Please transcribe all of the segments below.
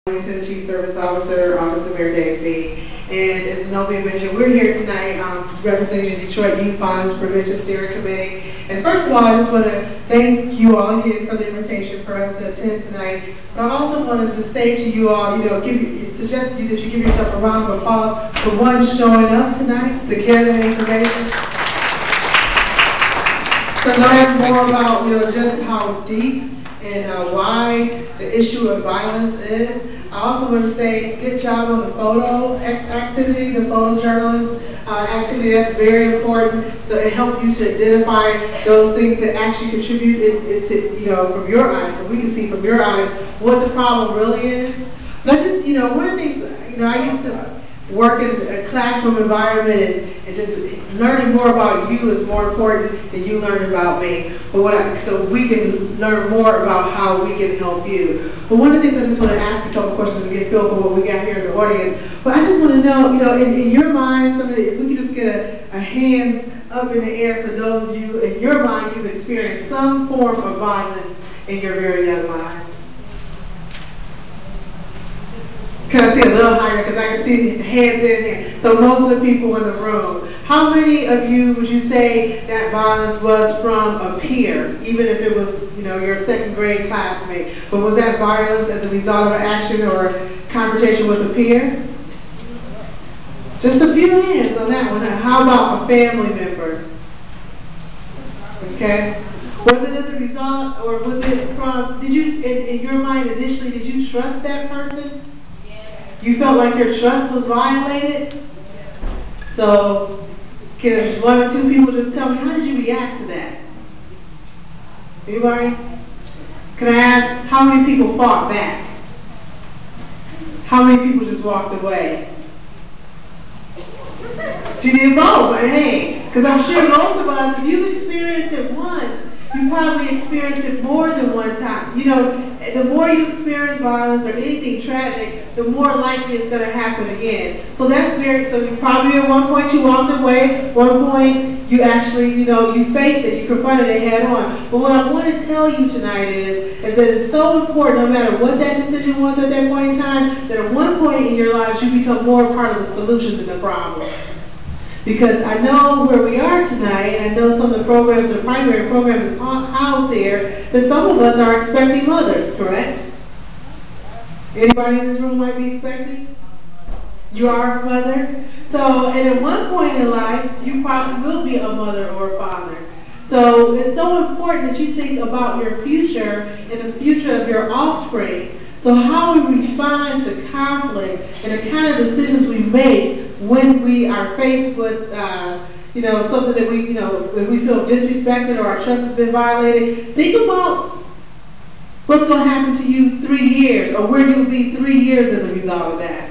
Assistant Chief Service Officer, Office of Mayor Dave. And as Zenobia mentioned, we're here tonight representing the Detroit Youth Violence Prevention Steering Committee. And first of all, I just want to thank you all again for the invitation for us to attend tonight. But I also wanted to say to you all, suggest to you that you give yourself a round of applause for one showing up tonight to gather information. To learn more about, just how deep and wide the issue of violence is. I also want to say good job on the photo activity, the photojournalist activity. That's very important. So it helps you to identify those things that actually contribute from your eyes, so we can see from your eyes what the problem really is. But I just, one of the things, I used to work in a classroom environment, and just learning more about you is more important than you learning about me. But so we can learn more about how we can help you. But one of the things I just want to ask a couple questions and get a feel for what we got here in the audience. But I just want to know, in your mind, if we could just get a hands up in the air for those of you, in your mind, you've experienced some form of violence in your very young lives. Can I see a little higher, because I can see hands in here. So most of the people in the room. How many of you would you say that violence was from a peer, even if it was, your second grade classmate? But was that violence as a result of an action or confrontation with a peer? Just a few hands on that one. How about a family member? Okay. Was it as a result, or was it from, did you, in your mind initially, did you trust that person? You felt like your trust was violated? So, can one or two people just tell me, how did you react to that? Anybody? Can I ask, how many people fought back? How many people just walked away? You did both, hey, because I'm sure most of us, if you've experienced it once, you probably experienced it more than one time. The more you experience violence or anything tragic, the more likely it's going to happen again. So that's so you probably at one point you walked away, one point you actually, you faced it, you confronted it head on. But what I want to tell you tonight is that it's so important, no matter what that decision was at that point in time, that at one point in your lives you become more part of the solution than the problem. Because I know where we are tonight, and I know some of the programs, the primary program is housed here, that some of us are expecting mothers, correct? Anybody in this room might be expecting? You are a mother? So, and at one point in life, you probably will be a mother or a father. So it's so important that you think about your future and the future of your offspring. So how we respond to conflict and the kind of decisions we make when we are faced with, something that when we feel disrespected or our trust has been violated, think about what's going to happen to you 3 years, or where you'll be 3 years as a result of that.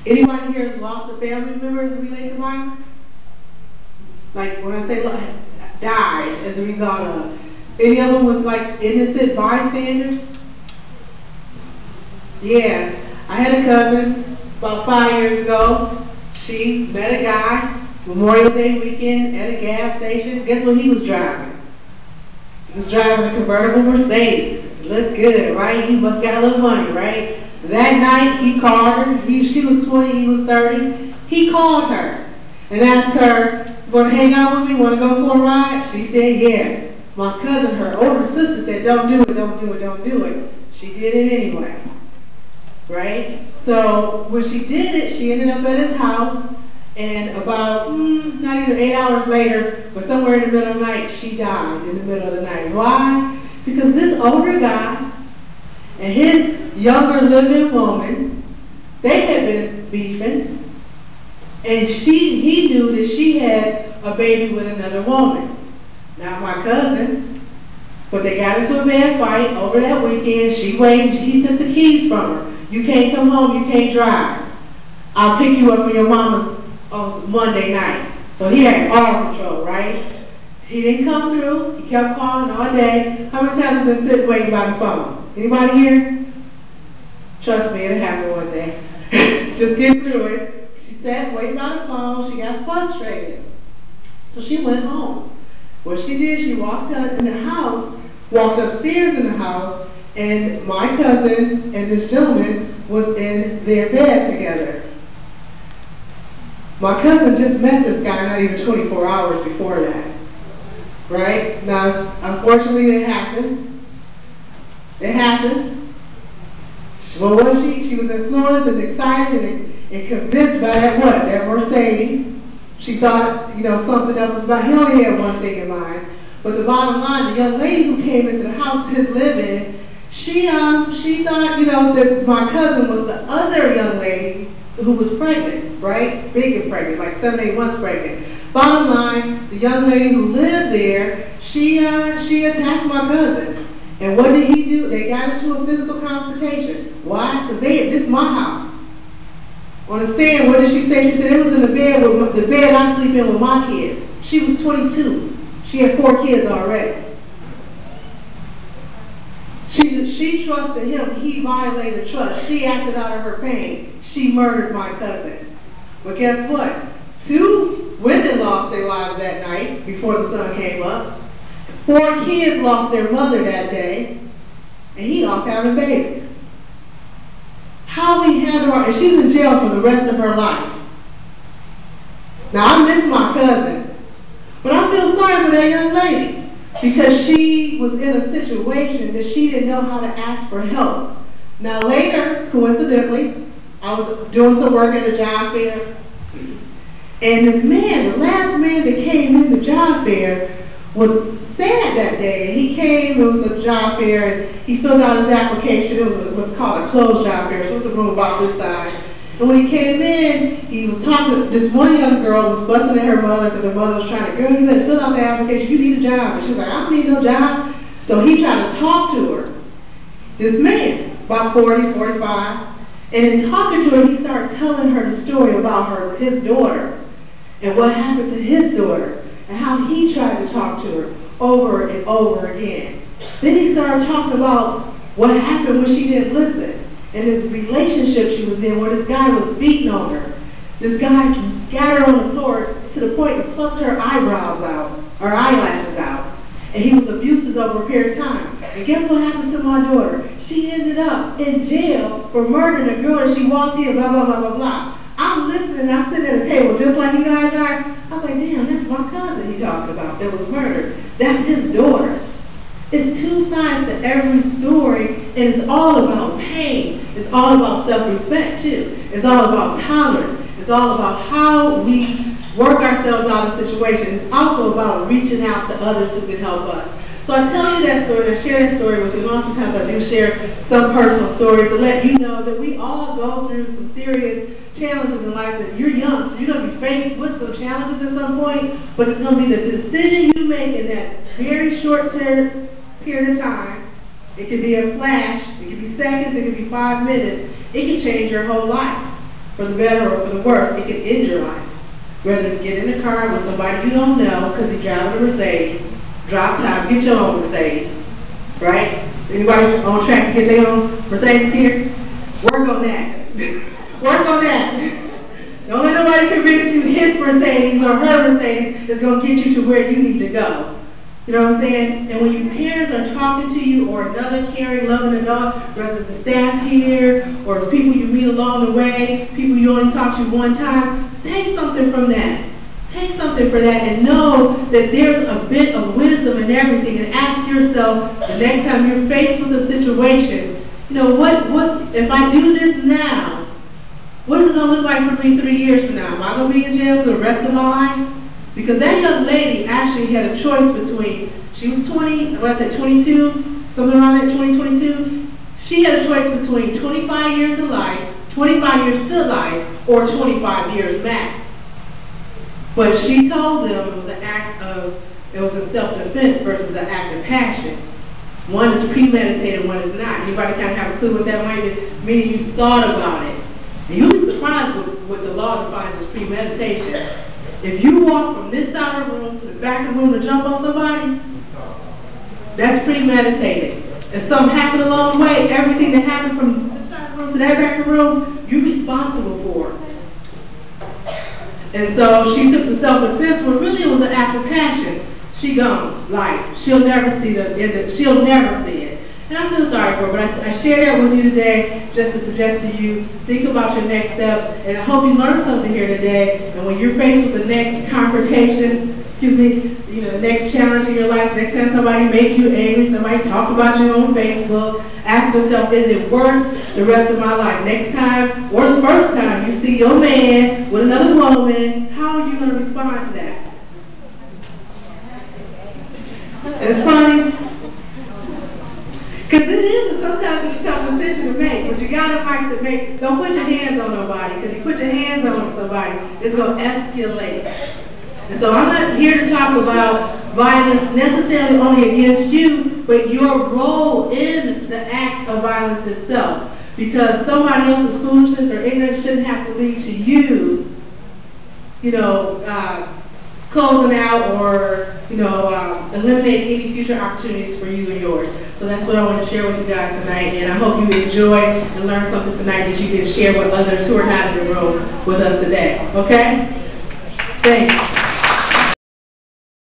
Anybody here has lost a family member as it relates to violence? Like when I say died as a result of. Any of them was like innocent bystanders? Yeah, I had a cousin about 5 years ago. She met a guy Memorial Day weekend at a gas station. Guess what he was driving? He was driving a convertible Mercedes. Looked good, right? He must got a little money, right? That night he called her. She was 20, he was 30. He called her and asked her, "Want to hang out with me? Want to go for a ride?" She said, "Yeah." My cousin, her older sister, said, "Don't do it, don't do it, don't do it." She did it anyway. Right? So when she did it, she ended up at his house, and about not even 8 hours later, but somewhere in the middle of the night, she died in the middle of the night. Why? Because this older guy and his younger living woman, they had been beefing, and he knew that she had a baby with another woman. Not my cousin, but they got into a bad fight over that weekend. She waited, he took the keys from her. "You can't come home, you can't drive. I'll pick you up from your mama on Monday night." So he had all control, right? He didn't come through. He kept calling all day. How many times have you been sitting waiting by the phone? Anybody here? Trust me, it'll happen one day. Just get through it. She sat waiting by the phone. She got frustrated. So she went home. What she did, she walked out in the house, walked upstairs in the house, and my cousin and this gentleman was in their bed together. My cousin just met this guy not even 24 hours before that. Right? Now, unfortunately, it happened. It happened. Well, was she? She was influenced and excited and convinced by that what? That Mercedes. She thought, something else was about. He only had one thing in mind. But the bottom line, the young lady who came into the house his living, she thought, that my cousin was the other young lady who was pregnant, right? Big and pregnant, like 7, 8 months pregnant. Bottom line, the young lady who lived there, she attacked my cousin. And what did he do? They got into a physical confrontation. Why? Because this is my house. On the stand, what did she say? She said it was in the bed I sleep in with my kids. She was 22. She had 4 kids already. She trusted him. He violated trust. She acted out of her pain. She murdered my cousin. But guess what? 2 women lost their lives that night before the sun came up. 4 kids lost their mother that day. And he lost having babies. How we handle her, and she's in jail for the rest of her life. Now, I miss my cousin, but I feel sorry for that young lady because she was in a situation that she didn't know how to ask for help. Now, later, coincidentally, I was doing some work at a job fair, and this man, the last man that came in the job fair, was sad that day. He came, it was a job fair, and he filled out his application. It was what's called a closed job fair, so it was a room about this size. And when he came in, he was talking to this one young girl was fussing at her mother because her mother was trying to, girl, you better fill out the application, you need a job. And she was like, I don't need no job. So he tried to talk to her. This man, about 40, 45, and in talking to her, he started telling her the story about his daughter and what happened to his daughter and how he tried to talk to her over and over again. Then he started talking about what happened when she didn't listen and this relationship she was in where this guy was beating on her. This guy got her on the floor to the point and plucked her eyebrows out, or eyelashes out. And he was abusive over a period of time. And guess what happened to my daughter? She ended up in jail for murdering a girl that she walked in, blah, blah, blah, blah, blah. I'm listening, I'm sitting at a table just like you guys are. I was like, damn, that's my cousin he talking about that was murdered. That's his daughter. It's 2 sides to every story, and it's all about pain. It's all about self-respect, too. It's all about tolerance. It's all about how we work ourselves out of situations. It's also about reaching out to others who can help us. So I tell you that story, and I share that story with you, and oftentimes I do share some personal stories to let you know that we all go through some serious challenges in life. That you're young, so you're going to be faced with some challenges at some point, but it's going to be the decision you make in that very short period of time. It could be a flash, it could be seconds, it could be 5 minutes. It can change your whole life, for the better or for the worse. It can end your life. Whether it's get in the car with somebody you don't know because he's driving a Mercedes, drop top, get your own Mercedes, right? Anybody on track to get their own Mercedes here? Work on that. Work on that. Don't let nobody convince you his Mercedes or her Mercedes is going to get you to where you need to go. You know what I'm saying? And when your parents are talking to you, or another caring, loving adult, whether it's the staff here, or people you meet along the way, people you only talk to one time, take something from that. Take something for that and know that there's a bit of wisdom in everything, and ask yourself the next time you're faced with a situation, what if I do this now, what is it going to look like for me 3 years from now? Am I going to be in jail for the rest of my life? Because that young lady actually had a choice between, she was 22, something around that, 22. She had a choice between 25 years to life, 25 years to life, or 25 years max. But she told them it was a self-defense versus an act of passion. One is premeditated, one is not. Anybody kind of have a clue what that might be? Meaning you thought about it. And you'll be surprised what the law defines as premeditation. If you walk from this side of the room to the back of the room to jump on somebody, that's premeditated. If something happened along the way, everything that happened from this side of the room to that back of the room, you're responsible for it. And so she took the self-defense, but really it was an act of passion. She gone, life. She'll never see it. And I feel sorry for it, but I share that with you today just to suggest to you, think about your next steps, and I hope you learned something here today. And when you're faced with the next confrontation, the next challenge in your life, next time somebody make you angry, somebody talk about you on Facebook, ask yourself, is it worth the rest of my life? Next time, or the first time you see your man with another woman, how are you going to respond to that? It's funny. Because it is sometimes it's a tough decision to make, but you got to fight to make. Don't put your hands on nobody, because you put your hands on somebody, it's going to escalate. And so I'm not here to talk about violence necessarily only against you, but your role in the act of violence itself. Because somebody else's foolishness or ignorance shouldn't have to lead to you, closing out or, eliminating any future opportunities for you and yours. So that's what I want to share with you guys tonight, and I hope you enjoy and learn something tonight that you can share with others who are not in the room with us today. Okay? Thanks.